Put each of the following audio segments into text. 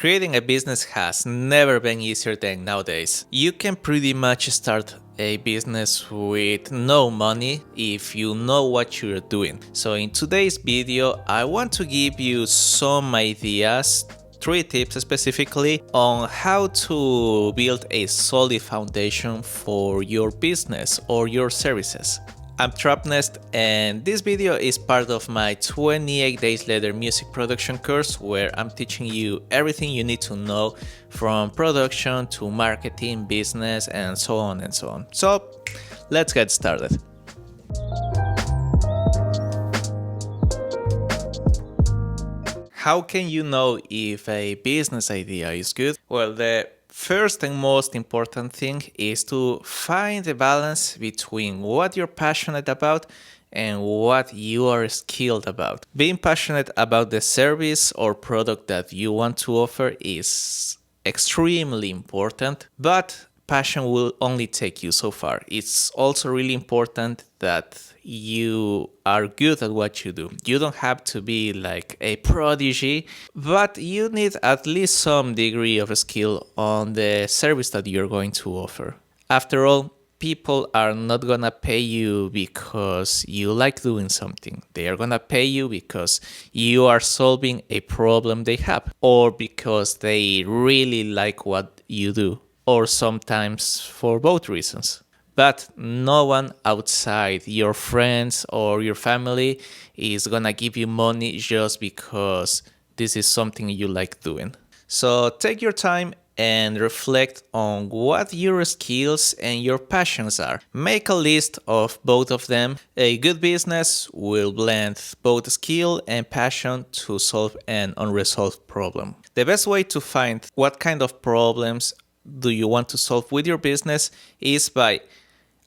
Creating a business has never been easier than nowadays. You can pretty much start a business with no money if you know what you're doing. So in today's video, I want to give you some ideas, 3 tips specifically, on how to build a solid foundation for your business or your services. I'm Trapnest, and this video is part of my 28 Days Later music production course, where I'm teaching you everything you need to know from production to marketing, business, and so on and so on. So let's get started. How can you know if a business idea is good? Well, the first and most important thing is to find the balance between what you're passionate about and what you are skilled about. Being passionate about the service or product that you want to offer is extremely important, but passion will only take you so far. It's also really important that you are good at what you do. You don't have to be like a prodigy, but you need at least some degree of skill on the service that you're going to offer. After all, people are not gonna pay you because you like doing something. They are gonna pay you because you are solving a problem they have, or because they really like what you do, or sometimes for both reasons. But no one outside your friends or your family is gonna give you money just because this is something you like doing. So take your time and reflect on what your skills and your passions are. Make a list of both of them. A good business will blend both skill and passion to solve an unresolved problem. The best way to find what kind of problems do you want to solve with your business is by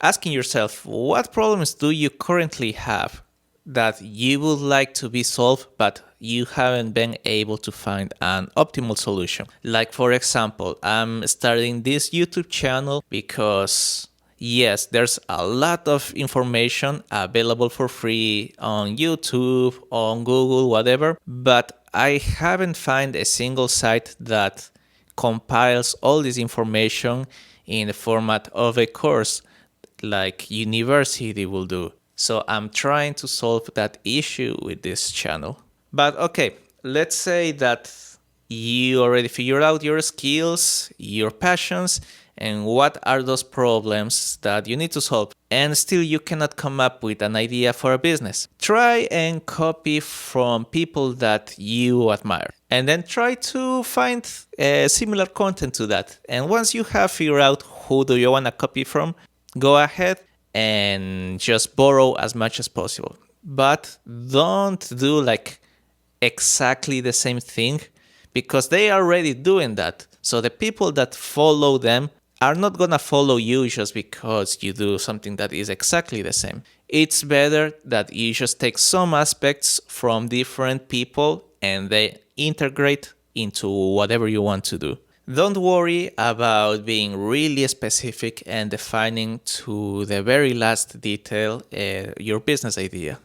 asking yourself, what problems do you currently have that you would like to be solved, but you haven't been able to find an optimal solution? Like, for example, I'm starting this YouTube channel because, yes, there's a lot of information available for free on YouTube, on Google, whatever, but I haven't found a single site that compiles all this information in the format of a course like university will do. So I'm trying to solve that issue with this channel. But okay, let's say that you already figured out your skills, your passions, and what are those problems that you need to solve, and still you cannot come up with an idea for a business. Try and copy from people that you admire, and then try to find similar content to that. And once you have figured out who do you want to copy from, go ahead and just borrow as much as possible. But don't do like exactly the same thing, because they are already doing that. So the people that follow them are not gonna follow you just because you do something that is exactly the same. It's better that you just take some aspects from different people and they integrate into whatever you want to do. Don't worry about being really specific and defining to the very last detail your business idea.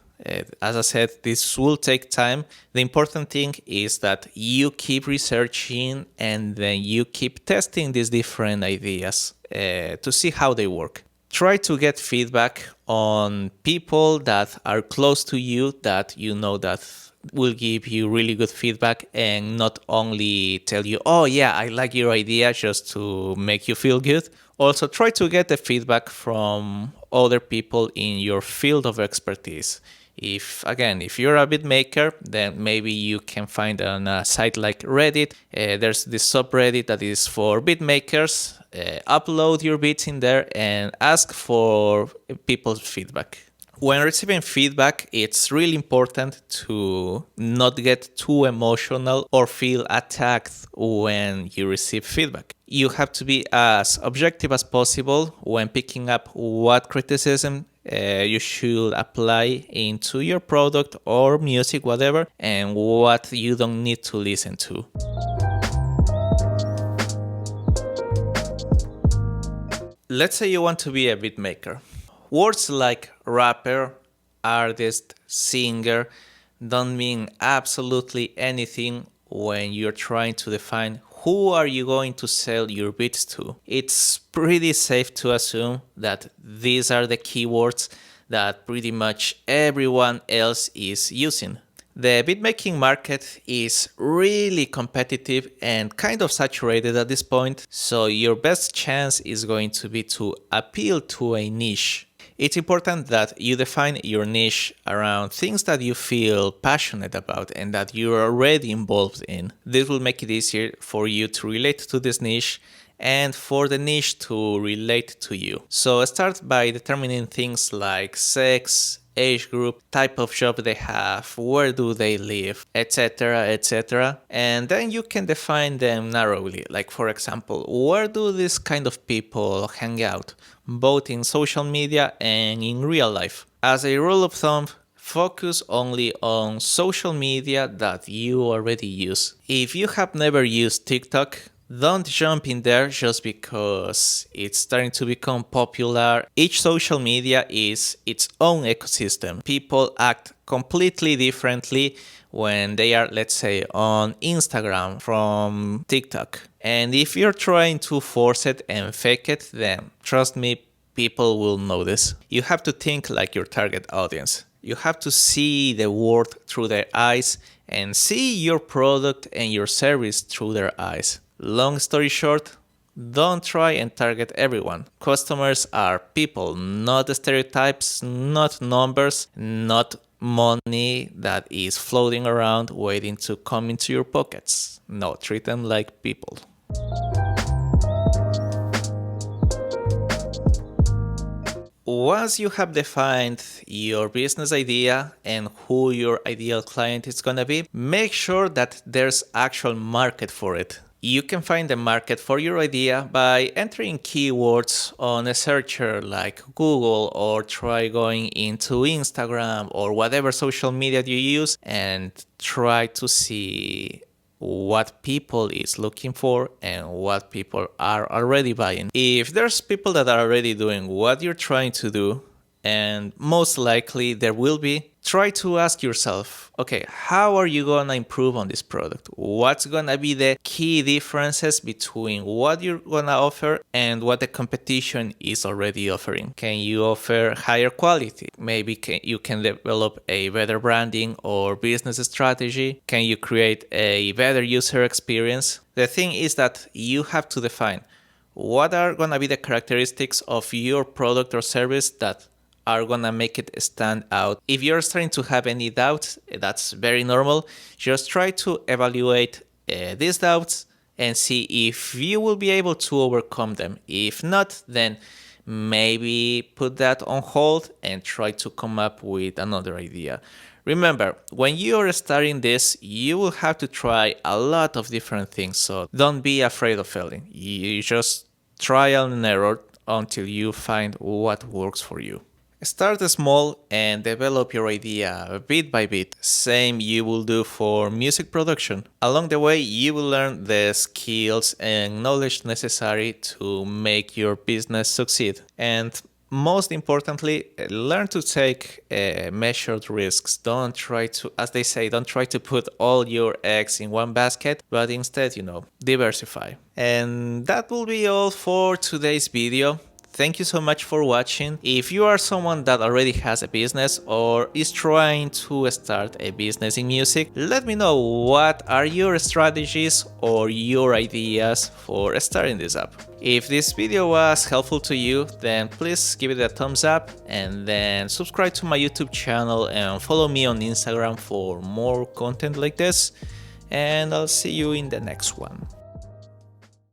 As I said, this will take time. The important thing is that you keep researching and then you keep testing these different ideas to see how they work. Try to get feedback on people that are close to you, that you know that will give you really good feedback and not only tell you, oh yeah, I like your idea, just to make you feel good. Also try to get the feedback from other people in your field of expertise. If you're a beat maker, then maybe you can find on a site like Reddit. There's this subreddit that is for beat makers. Upload your beats in there and ask for people's feedback. When receiving feedback, it's really important to not get too emotional or feel attacked when you receive feedback. You have to be as objective as possible when picking up what criticism you should apply into your product or music, whatever, and what you don't need to listen to. Let's say you want to be a beat maker. Words like rapper, artist, singer don't mean absolutely anything when you're trying to define who are you going to sell your beats to. It's pretty safe to assume that these are the keywords that pretty much everyone else is using. The beatmaking market is really competitive and kind of saturated at this point, so your best chance is going to be to appeal to a niche. It's important that you define your niche around things that you feel passionate about and that you're already involved in. This will make it easier for you to relate to this niche and for the niche to relate to you. So start by determining things like sex, age group, type of job they have, where do they live, etc., etc. And then you can define them narrowly. Like, for example, where do these kind of people hang out, both in social media and in real life? As a rule of thumb, focus only on social media that you already use. If you have never used TikTok, don't jump in there just because it's starting to become popular. Each social media is its own ecosystem. People act completely differently when they are, let's say, on Instagram from TikTok. And if you're trying to force it and fake it, then trust me, people will notice. You have to think like your target audience. You have to see the world through their eyes and see your product and your service through their eyes. Long story short, don't try and target everyone. Customers are people, not stereotypes, not numbers, not money that is floating around waiting to come into your pockets. No, treat them like people. Once you have defined your business idea and who your ideal client is going to be, make sure that there's actual market for it. You can find a market for your idea by entering keywords on a searcher like Google, or try going into Instagram or whatever social media you use and try to see what people is looking for and what people are already buying. If there's people that are already doing what you're trying to do, and most likely there will be, try to ask yourself, okay, how are you gonna improve on this product? What's gonna be the key differences between what you're gonna offer and what the competition is already offering? Can you offer higher quality? Maybe you can develop a better branding or business strategy. Can you create a better user experience? The thing is that you have to define what are gonna be the characteristics of your product or service that are gonna make it stand out. If you're starting to have any doubts, that's very normal. Just try to evaluate these doubts and see if you will be able to overcome them. If not, then maybe put that on hold and try to come up with another idea. Remember, when you're starting this, you will have to try a lot of different things, so don't be afraid of failing. You just trial and error until you find what works for you. Start small and develop your idea bit by bit. Same you will do for music production. Along the way, you will learn the skills and knowledge necessary to make your business succeed. And most importantly, learn to take measured risks. Don't try to, as they say, don't try to put all your eggs in one basket, but instead, diversify. And that will be all for today's video. Thank you so much for watching. If you are someone that already has a business or is trying to start a business in music, let me know what are your strategies or your ideas for starting this up. If this video was helpful to you, then please give it a thumbs up and then subscribe to my YouTube channel and follow me on Instagram for more content like this. And I'll see you in the next one.